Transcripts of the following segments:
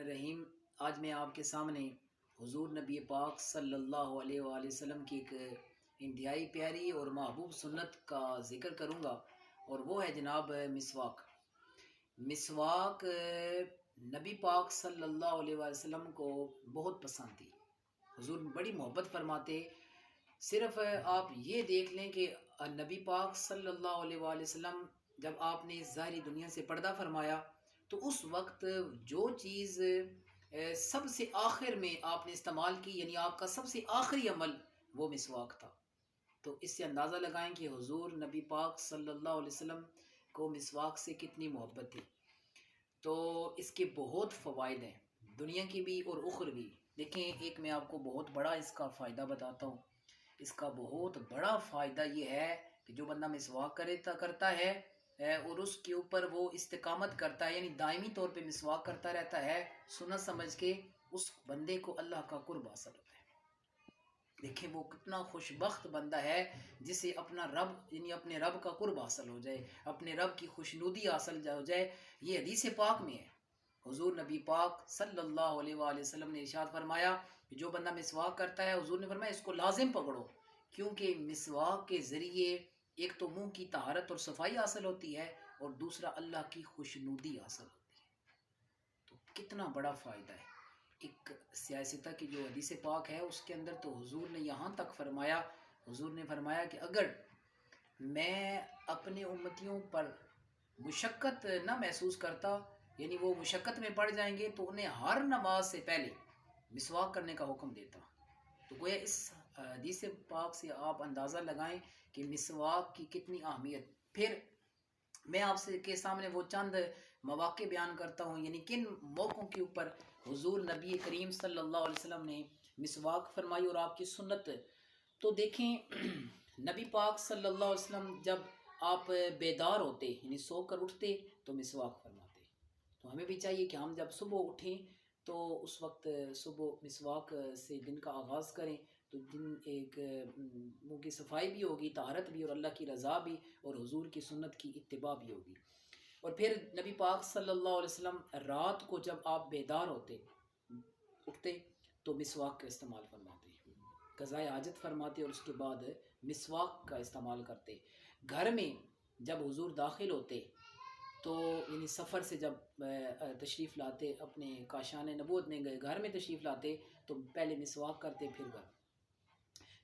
الرحیم۔ آج میں آپ کے سامنے حضور نبی پاک صلی اللہ علیہ وآلہ وسلم کی ایک انتہائی پیاری اور محبوب سنت کا ذکر کروں گا، اور وہ ہے جناب مسواک۔ مسواک نبی پاک صلی اللہ علیہ وآلہ وسلم کو بہت پسند تھی، حضور بڑی محبت فرماتے۔ صرف آپ یہ دیکھ لیں کہ نبی پاک صلی اللہ علیہ وآلہ وسلم جب آپ نے ظاہری دنیا سے پردہ فرمایا تو اس وقت جو چیز سب سے آخر میں آپ نے استعمال کی، یعنی آپ کا سب سے آخری عمل وہ مسواک تھا۔ تو اس سے اندازہ لگائیں کہ حضور نبی پاک صلی اللہ علیہ وسلم کو مسواک سے کتنی محبت تھی۔ تو اس کے بہت فوائد ہیں، دنیا کی بھی اور اخروی۔ دیکھیں، ایک میں آپ کو بہت بڑا اس کا فائدہ بتاتا ہوں۔ اس کا بہت بڑا فائدہ یہ ہے کہ جو بندہ مسواک کرتا ہے اور اس کے اوپر وہ استقامت کرتا ہے، یعنی دائمی طور پہ مسواک کرتا رہتا ہے سنت سمجھ کے، اس بندے کو اللہ کا قرب حاصل ہوتا ہے۔ دیکھیں وہ کتنا خوش بخت بندہ ہے جسے اپنا رب، یعنی اپنے رب کا قرب حاصل ہو جائے، اپنے رب کی خوشنودی حاصل ہو جائے۔ یہ حدیث پاک میں ہے، حضور نبی پاک صلی اللہ علیہ وآلہ وسلم نے ارشاد فرمایا کہ جو بندہ مسواک کرتا ہے، حضور نے فرمایا اس کو لازم پکڑو، کیونکہ مسواک کے ذریعے ایک تو منہ کی طہارت اور صفائی حاصل ہوتی ہے، اور دوسرا اللہ کی خوشنودی حاصل ہوتی ہے۔ تو کتنا بڑا فائدہ ہے۔ ایک سیاستہ کی جو حدیث پاک ہے اس کے اندر تو حضور نے یہاں تک فرمایا، حضور نے فرمایا کہ اگر میں اپنے امتیوں پر مشقت نہ محسوس کرتا، یعنی وہ مشقت میں پڑ جائیں گے، تو انہیں ہر نماز سے پہلے مسواک کرنے کا حکم دیتا۔ تو گویا اس حدیث پاک سے آپ اندازہ لگائیں کہ مسواک کی کتنی اہمیت۔ پھر میں آپ کے سامنے وہ چند مواقع بیان کرتا ہوں، یعنی کن موقعوں کے اوپر حضور نبی کریم صلی اللہ علیہ وسلم نے مسواک فرمائی اور آپ کی سنت۔ تو دیکھیں، نبی پاک صلی اللہ علیہ وسلم جب آپ بیدار ہوتے، یعنی سو کر اٹھتے تو مسواک فرماتے۔ تو ہمیں بھی چاہیے کہ ہم جب صبح اٹھیں تو اس وقت صبح مسواک سے دن کا آغاز کریں، تو دن ایک منہ کی صفائی بھی ہوگی، طہارت بھی، اور اللہ کی رضا بھی، اور حضور کی سنت کی اتباع بھی ہوگی۔ اور پھر نبی پاک صلی اللہ علیہ وسلم رات کو جب آپ بیدار ہوتے، اٹھتے تو مسواک کا استعمال فرماتے، قضاء حاجت فرماتے، اور اس کے بعد مسواک کا استعمال کرتے۔ گھر میں جب حضور داخل ہوتے تو یعنی سفر سے جب تشریف لاتے، اپنے کاشان نبوت میں گئے، گھر میں تشریف لاتے تو پہلے مسواک کرتے، پھر گھر۔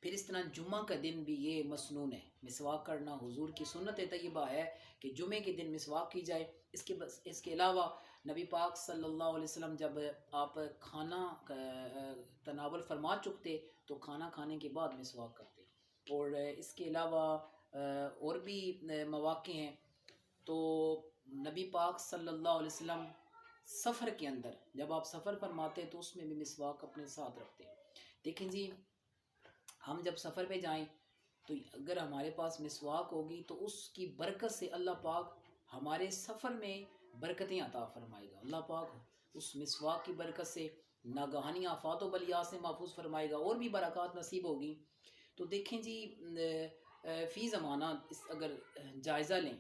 پھر اس طرح جمعہ کا دن بھی یہ مسنون ہے، مسواک کرنا حضور کی سنت طیبہ ہے کہ جمعے کے دن مسواک کی جائے۔ اس کے علاوہ نبی پاک صلی اللہ علیہ وسلم جب آپ کھانا تناول فرما چکتے تو کھانا کھانے کے بعد مسواک کرتے۔ اور اس کے علاوہ اور بھی مواقع ہیں۔ تو نبی پاک صلی اللہ علیہ وسلم سفر کے اندر جب آپ سفر فرماتے تو اس میں بھی مسواک اپنے ساتھ رکھتے۔ دیکھیں جی، ہم جب سفر پہ جائیں تو اگر ہمارے پاس مسواک ہوگی تو اس کی برکت سے اللہ پاک ہمارے سفر میں برکتیں عطا فرمائے گا۔ اللہ پاک اس مسواک کی برکت سے ناگہانی آفات و بلیات سے محفوظ فرمائے گا، اور بھی برکات نصیب ہوگی۔ تو دیکھیں جی، فی زمانہ اگر جائزہ لیں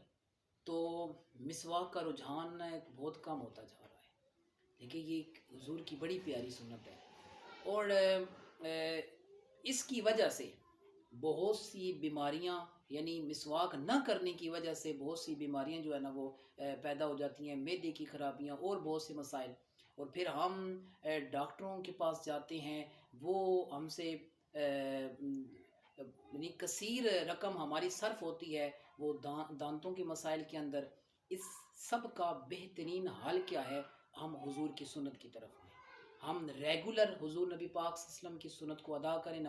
تو مسواک کا رجحان بہت کم ہوتا جا رہا ہے، لیکن یہ ایک حضور کی بڑی پیاری سنت ہے۔ اور اس کی وجہ سے بہت سی بیماریاں، یعنی مسواک نہ کرنے کی وجہ سے بہت سی بیماریاں جو ہے نا وہ پیدا ہو جاتی ہیں، معدے کی خرابیاں اور بہت سے مسائل۔ اور پھر ہم ڈاکٹروں کے پاس جاتے ہیں، وہ ہم سے یعنی کثیر رقم ہماری صرف ہوتی ہے وہ دانتوں کے مسائل کے اندر۔ اس سب کا بہترین حل کیا ہے؟ ہم حضور کی سنت کی طرف ہیں، ہم ریگولر حضور نبی پاک صلی اللہ علیہ وسلم کی سنت کو ادا کریں،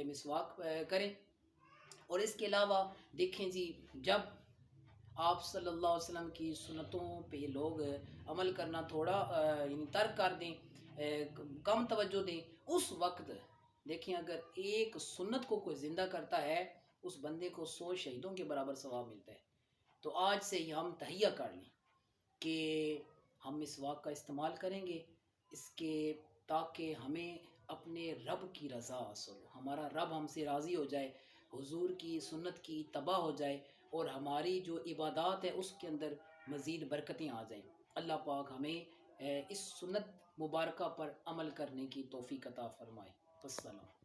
مسواک کریں۔ اور اس کے علاوہ دیکھیں جی، جب آپ صلی اللہ علیہ وسلم کی سنتوں پہ لوگ عمل کرنا تھوڑا یعنی ترک کر دیں، کم توجہ دیں، اس وقت دیکھیں اگر ایک سنت کو کوئی زندہ کرتا ہے اس بندے کو 100 شہیدوں کے برابر ثواب ملتا ہے۔ تو آج سے ہی ہم تہیہ کر لیں کہ ہم مسواک کا استعمال کریں گے، اس کے تاکہ ہمیں اپنے رب کی رضا حاصل ہو، ہمارا رب ہم سے راضی ہو جائے، حضور کی سنت کی اتباع ہو جائے، اور ہماری جو عبادات ہے اس کے اندر مزید برکتیں آ جائیں۔ اللہ پاک ہمیں اس سنت مبارکہ پر عمل کرنے کی توفیق عطا فرمائے۔ السلام۔